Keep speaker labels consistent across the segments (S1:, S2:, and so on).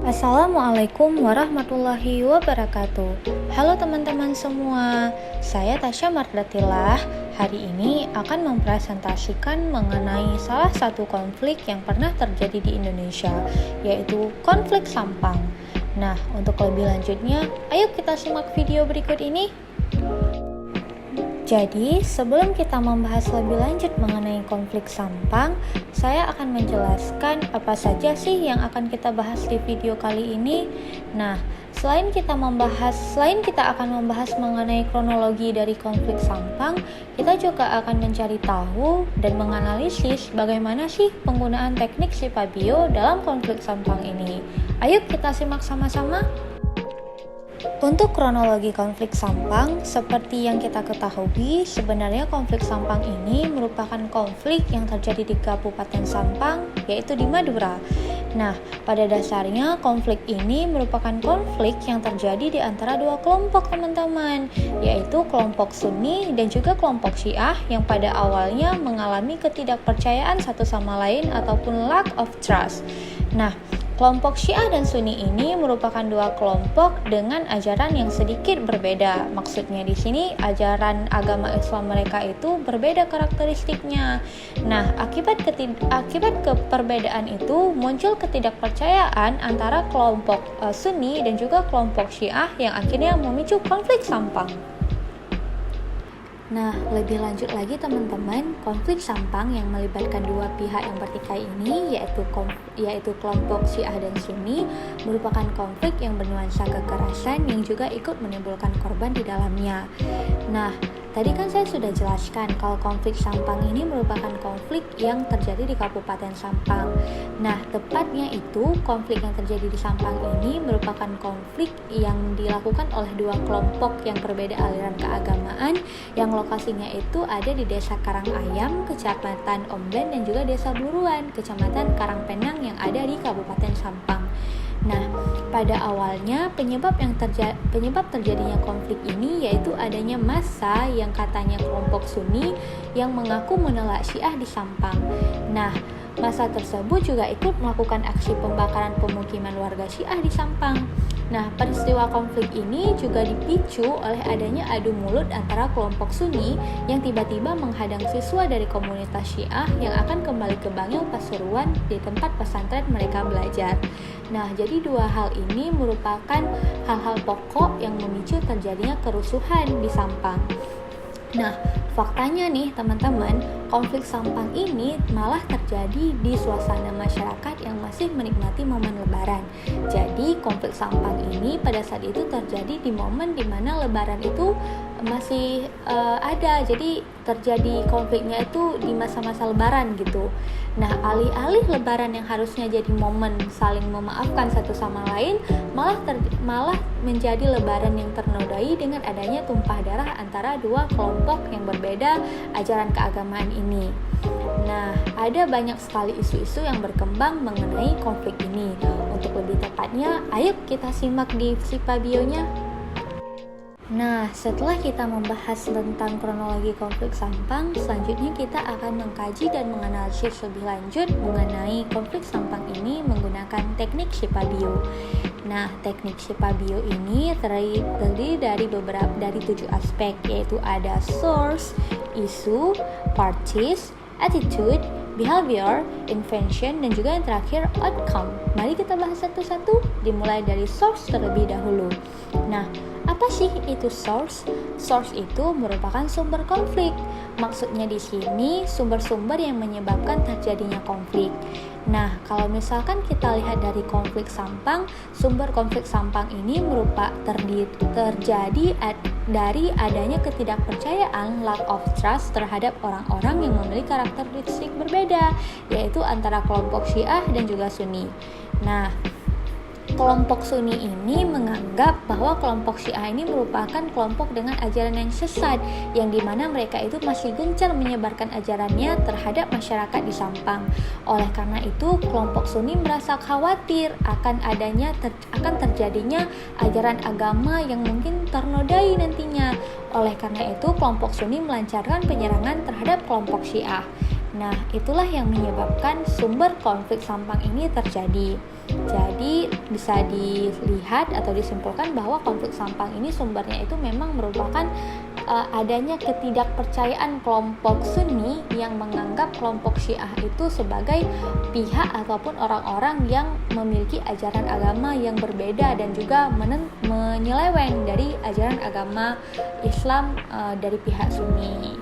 S1: Assalamualaikum warahmatullahi wabarakatuh. Halo teman-teman semua, saya Tasya Mardatillah. Hari ini akan mempresentasikan mengenai salah satu konflik yang pernah terjadi di Indonesia, yaitu konflik Sampang. Nah, untuk lebih lanjutnya, ayo kita simak video berikut ini. Jadi, sebelum kita membahas lebih lanjut mengenai konflik Sampang, saya akan menjelaskan apa saja sih yang akan kita bahas di video kali ini. Nah, selain kita akan membahas mengenai kronologi dari konflik Sampang, kita juga akan mencari tahu dan menganalisis bagaimana sih penggunaan teknik Sipabio dalam konflik Sampang ini. Ayo kita simak sama-sama. Untuk kronologi konflik Sampang, seperti yang kita ketahui, sebenarnya konflik Sampang ini merupakan konflik yang terjadi di Kabupaten Sampang, yaitu di Madura. Nah, pada dasarnya konflik ini merupakan konflik yang terjadi di antara dua kelompok teman-teman, yaitu kelompok Sunni dan juga kelompok Syiah yang pada awalnya mengalami ketidakpercayaan satu sama lain ataupun lack of trust. Nah, kelompok Syiah dan Sunni ini merupakan dua kelompok dengan ajaran yang sedikit berbeda. Maksudnya di sini ajaran agama Islam mereka itu berbeda karakteristiknya. Nah, akibat keperbedaan itu muncul ketidakpercayaan antara kelompok Sunni dan juga kelompok Syiah yang akhirnya memicu konflik Sampang. Nah, lebih lanjut lagi teman-teman, konflik Sampang yang melibatkan dua pihak yang bertikai ini yaitu kelompok Syiah dan Sunni merupakan konflik yang bernuansa kekerasan yang juga ikut menimbulkan korban di dalamnya. Nah, tadi kan saya sudah jelaskan kalau konflik Sampang ini merupakan konflik yang terjadi di Kabupaten Sampang. Nah, tepatnya itu konflik yang terjadi di Sampang ini merupakan konflik yang dilakukan oleh dua kelompok yang berbeda aliran keagamaan yang lokasinya itu ada di Desa Karangayam, Kecamatan Omben dan juga Desa Bluruan, Kecamatan Karangpenang yang ada di Kabupaten Sampang. Nah, pada awalnya penyebab terjadinya konflik ini yaitu adanya massa yang katanya kelompok Sunni yang mengaku menolak Syiah di Sampang. Nah, massa tersebut juga ikut melakukan aksi pembakaran pemukiman warga Syiah di Sampang. Nah, peristiwa konflik ini juga dipicu oleh adanya adu mulut antara kelompok Sunni yang tiba-tiba menghadang siswa dari komunitas Syiah yang akan kembali ke Bangil Pasuruan di tempat pesantren mereka belajar. Nah, jadi dua hal ini merupakan hal-hal pokok yang memicu terjadinya kerusuhan di Sampang. Nah, faktanya nih teman-teman, konflik Sampang ini malah terjadi di suasana masyarakat yang masih menikmati momen Lebaran. Jadi konflik Sampang ini pada saat itu terjadi di momen dimana Lebaran itu masih ada. Jadi terjadi konfliknya itu di masa-masa Lebaran gitu. Nah, alih-alih Lebaran yang harusnya jadi momen saling memaafkan satu sama lain, malah menjadi Lebaran yang ternodai dengan adanya tumpah darah antara dua kelompok yang berbeda ajaran keagamaan ini. Nah, ada banyak sekali isu-isu yang berkembang mengenai konflik ini. Untuk lebih tepatnya, ayo kita simak di Sipabionya. Nah, setelah kita membahas tentang kronologi konflik Sampang, selanjutnya kita akan mengkaji dan menganalisis lebih lanjut mengenai konflik Sampang ini menggunakan teknik Sipabio. Nah, teknik Sipabio ini terdiri dari 7 aspek, yaitu ada source, isu, parties, attitude, behavior, invention, dan juga yang terakhir outcome. Mari kita bahas satu-satu, dimulai dari source terlebih dahulu. Nah, apa sih itu source? Source itu merupakan sumber konflik. Maksudnya di sini sumber-sumber yang menyebabkan terjadinya konflik. Nah, kalau misalkan kita lihat dari konflik Sampang, sumber konflik Sampang ini terjadi dari adanya ketidakpercayaan, lack of trust terhadap orang-orang yang memiliki karakteristik berbeda, yaitu antara kelompok Syiah dan juga Sunni. Nah, kelompok Sunni ini menganggap bahwa kelompok Syiah ini merupakan kelompok dengan ajaran yang sesat, yang dimana mereka itu masih gencar menyebarkan ajarannya terhadap masyarakat di Sampang. Oleh karena itu, kelompok Sunni merasa khawatir akan terjadinya ajaran agama yang mungkin ternodai nantinya. Oleh karena itu, kelompok Sunni melancarkan penyerangan terhadap kelompok Syiah. Nah, itulah yang menyebabkan sumber konflik sampang ini terjadi. Jadi bisa dilihat atau disimpulkan bahwa konflik sampang ini sumbernya itu memang merupakan adanya ketidakpercayaan kelompok Sunni yang menganggap kelompok Syiah itu sebagai pihak ataupun orang-orang yang memiliki ajaran agama yang berbeda dan juga menyeleweng dari ajaran agama Islam dari pihak Sunni.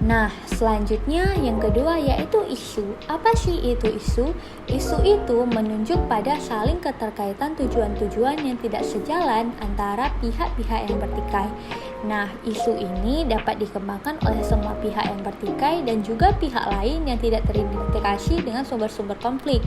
S1: Nah, selanjutnya yang kedua yaitu isu. Apa sih itu isu? Isu itu menunjuk pada saling keterkaitan tujuan-tujuan yang tidak sejalan antara pihak-pihak yang bertikai. Nah, isu ini dapat dikembangkan oleh semua pihak yang bertikai dan juga pihak lain yang tidak teridentifikasi dengan sumber-sumber konflik.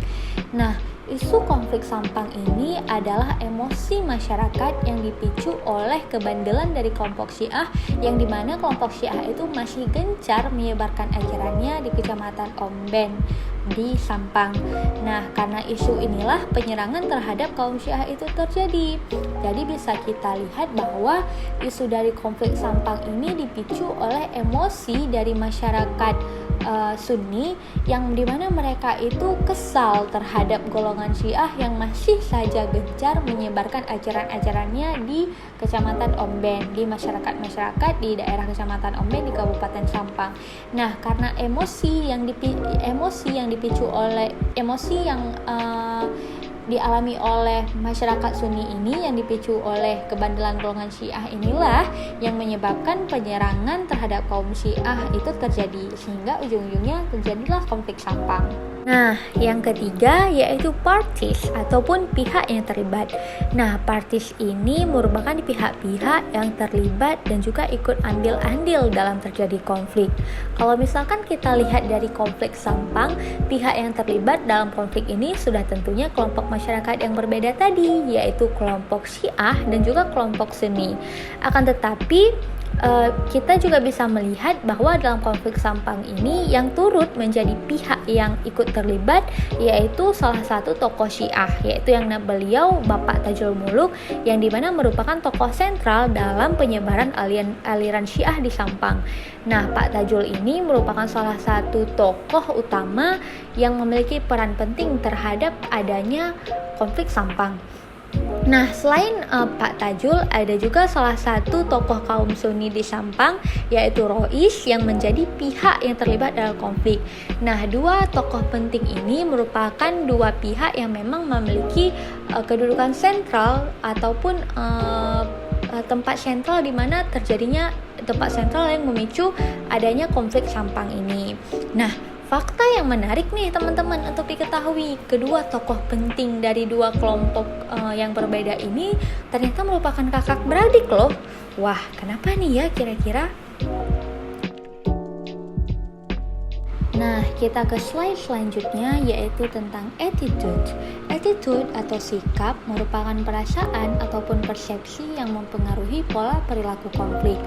S1: Nah, isu konflik sampang ini adalah emosi masyarakat yang dipicu oleh kebandelan dari kelompok Syiah, yang dimana kelompok Syiah itu masih gencar menyebarkan ajarannya di Kecamatan Omben di Sampang. Nah, karena isu inilah penyerangan terhadap kaum Syiah itu terjadi. Jadi bisa kita lihat bahwa isu dari konflik Sampang ini dipicu oleh emosi dari masyarakat Sunni, yang dimana mereka itu kesal terhadap golongan Syiah yang masih saja gencar menyebarkan ajaran-ajarannya di Kecamatan Omben, di masyarakat di daerah Kecamatan Omben di Kabupaten Sampang. Nah, karena emosi yang dipicu oleh dialami oleh masyarakat Sunni ini, yang dipicu oleh kebandelan golongan Syiah inilah yang menyebabkan penyerangan terhadap kaum Syiah itu terjadi, sehingga ujung-ujungnya terjadilah konflik Sampang. Nah, yang ketiga yaitu parties ataupun pihak yang terlibat. Nah, parties ini merupakan pihak-pihak yang terlibat dan juga ikut ambil andil dalam terjadi konflik. Kalau misalkan kita lihat dari konflik Sampang, pihak yang terlibat dalam konflik ini sudah tentunya kelompok masyarakat yang berbeda tadi, yaitu kelompok Syiah dan juga kelompok Sunni. Akan tetapi kita juga bisa melihat bahwa dalam konflik Sampang ini yang turut menjadi pihak yang ikut terlibat yaitu salah satu tokoh Syiah, yaitu yang beliau Bapak Tajul Muluk, yang dimana merupakan tokoh sentral dalam penyebaran aliran Syiah di Sampang. Nah, Pak Tajul ini merupakan salah satu tokoh utama yang memiliki peran penting terhadap adanya konflik Sampang. Nah, selain Pak Tajul, ada juga salah satu tokoh kaum Sunni di Sampang, yaitu Rois, yang menjadi pihak yang terlibat dalam konflik. Nah, dua tokoh penting ini merupakan dua pihak yang memang memiliki kedudukan sentral ataupun tempat sentral di mana terjadinya tempat sentral yang memicu adanya konflik Sampang ini. Nah, fakta yang menarik nih teman-teman untuk diketahui, kedua tokoh penting dari dua kelompok yang berbeda ini ternyata merupakan kakak beradik loh. Wah, kenapa nih ya kira-kira? Nah, kita ke slide selanjutnya yaitu tentang attitude. Attitude atau sikap merupakan perasaan ataupun persepsi yang mempengaruhi pola perilaku konflik.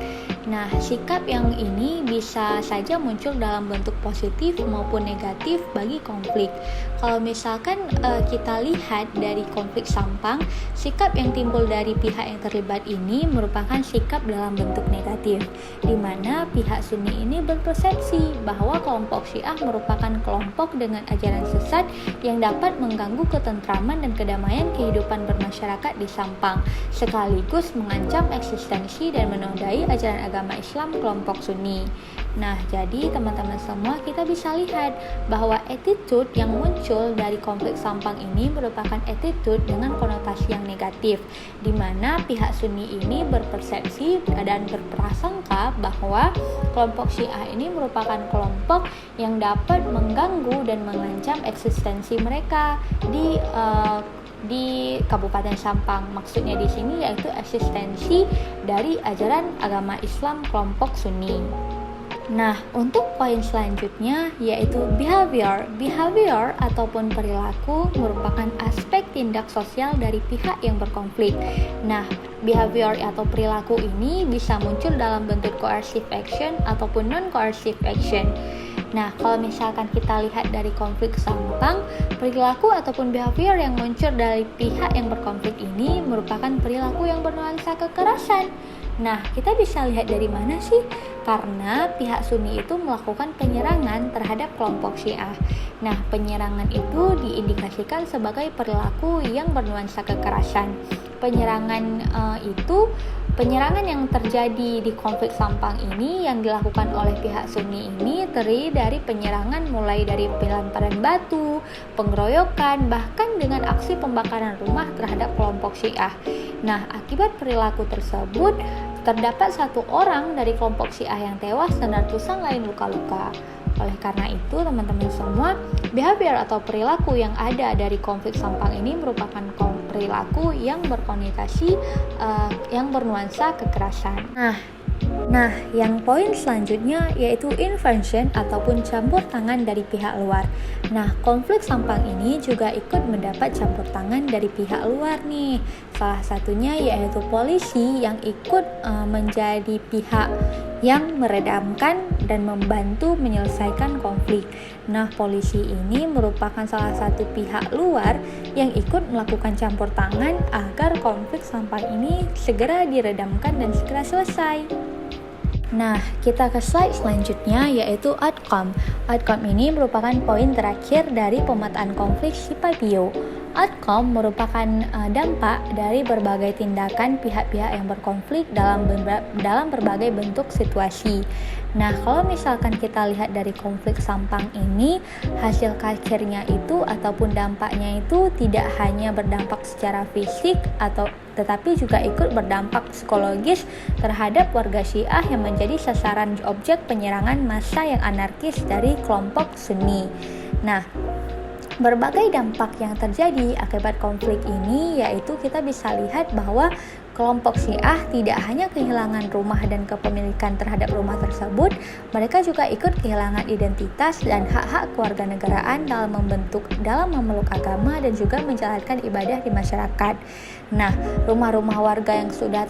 S1: Nah, sikap yang ini bisa saja muncul dalam bentuk positif maupun negatif bagi konflik. Kalau misalkan kita lihat dari konflik Sampang, sikap yang timbul dari pihak yang terlibat ini merupakan sikap dalam bentuk negatif, di mana pihak Sunni ini berpersepsi bahwa kelompok Syiah merupakan kelompok dengan ajaran sesat yang dapat mengganggu ketentraman dan kedamaian kehidupan bermasyarakat di Sampang, sekaligus mengancam eksistensi dan menodai ajaran agama Islam kelompok Sunni. Nah, jadi teman-teman semua, kita bisa lihat bahwa attitude yang muncul dari konflik Sampang ini merupakan attitude dengan konotasi yang negatif, di mana pihak Sunni ini berpersepsi dan berprasangka bahwa kelompok Syiah ini merupakan kelompok yang dapat mengganggu dan mengancam eksistensi mereka di Kabupaten Sampang. Maksudnya di sini yaitu eksistensi dari ajaran agama Islam kelompok Sunni. Nah, untuk poin selanjutnya yaitu behavior. Behavior ataupun perilaku merupakan aspek tindak sosial dari pihak yang berkonflik. Nah, behavior atau perilaku ini bisa muncul dalam bentuk coercive action ataupun non-coercive action. Nah, kalau misalkan kita lihat dari konflik Sampang, perilaku ataupun behavior yang muncul dari pihak yang berkonflik ini merupakan perilaku yang bernuansa kekerasan. Nah, kita bisa lihat dari mana sih? Karena pihak Sunni itu melakukan penyerangan terhadap kelompok Syiah. Nah, penyerangan itu diindikasikan sebagai perilaku yang bernuansa kekerasan. Penyerangan yang terjadi di konflik Sampang ini yang dilakukan oleh pihak Sunni ini terdiri dari penyerangan mulai dari pelemparan batu, pengeroyokan, bahkan dengan aksi pembakaran rumah terhadap kelompok Syiah. Nah, akibat perilaku tersebut, terdapat 1 orang dari kelompok Syiah yang tewas dan ratusan lain luka-luka. Oleh karena itu, teman-teman semua, behavior atau perilaku yang ada dari konflik Sampang ini merupakan perilaku yang berkonotasi yang bernuansa kekerasan. Nah, yang poin selanjutnya yaitu intervention ataupun campur tangan dari pihak luar. Nah, konflik Sampang ini juga ikut mendapat campur tangan dari pihak luar nih. Salah satunya yaitu polisi yang ikut menjadi pihak yang meredamkan dan membantu menyelesaikan konflik. Nah, polisi ini merupakan salah satu pihak luar yang ikut melakukan campur tangan agar konflik Sampang ini segera diredamkan dan segera selesai. Nah, kita ke slide selanjutnya yaitu outcome. Outcome ini merupakan poin terakhir dari pemetaan konflik Sipapio. Outcome merupakan dampak dari berbagai tindakan pihak-pihak yang berkonflik dalam berbagai bentuk situasi. Nah, kalau misalkan kita lihat dari konflik Sampang ini, hasil akhirnya itu ataupun dampaknya itu tidak hanya berdampak secara fisik tetapi juga ikut berdampak psikologis terhadap warga Syiah yang menjadi sasaran objek penyerangan massa yang anarkis dari kelompok Sunni. Nah, berbagai dampak yang terjadi akibat konflik ini yaitu kita bisa lihat bahwa kelompok Syiah tidak hanya kehilangan rumah dan kepemilikan terhadap rumah tersebut, mereka juga ikut kehilangan identitas dan hak-hak kewarganegaraan dalam memeluk agama dan juga menjalankan ibadah di masyarakat. Nah, rumah-rumah warga yang sudah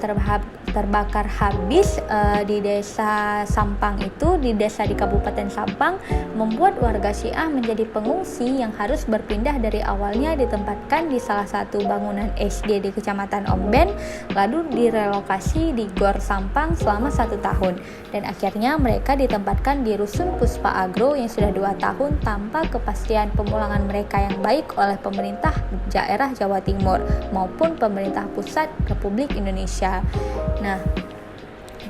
S1: terbakar habis di desa Sampang itu, di desa di Kabupaten Sampang, membuat warga Syiah menjadi pengungsi yang harus berpindah dari awalnya ditempatkan di salah satu bangunan SD di Kecamatan Omben, lalu direlokasi di Gor Sampang selama 1 tahun, dan akhirnya mereka ditempatkan di Rusun Puspa Agro yang sudah 2 tahun tanpa kepastian pemulangan mereka yang baik oleh pemerintah daerah Jawa Timur maupun pemerintah pusat Republik Indonesia. Nah,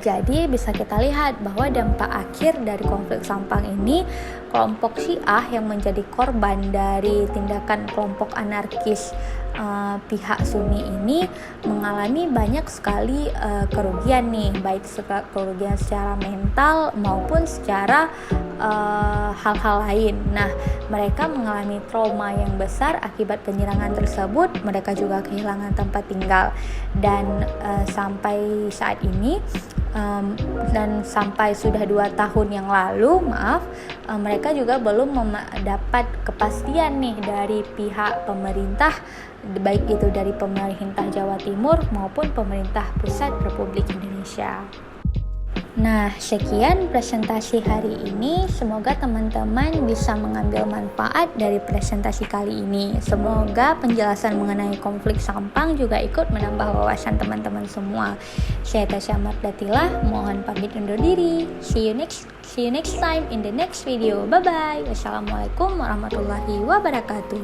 S1: jadi bisa kita lihat bahwa dampak akhir dari konflik Sampang ini, kelompok Syiah yang menjadi korban dari tindakan kelompok anarkis pihak Sunni ini mengalami banyak sekali kerugian nih, baik kerugian secara mental maupun secara hal-hal lain. Nah, mereka mengalami trauma yang besar akibat penyerangan tersebut. Mereka juga kehilangan tempat tinggal dan sampai saat ini dan sampai sudah 2 tahun yang lalu, mereka juga belum mendapat kepastian nih dari pihak pemerintah, baik itu dari pemerintah Jawa Timur maupun pemerintah pusat Republik Indonesia. Nah, sekian presentasi hari ini. Semoga teman-teman bisa mengambil manfaat dari presentasi kali ini. Semoga penjelasan mengenai konflik Sampang juga ikut menambah wawasan teman-teman semua. Saya Tasya Mardatila, mohon pamit undur diri. See you next time in the next video. Bye bye. Wassalamualaikum warahmatullahi wabarakatuh.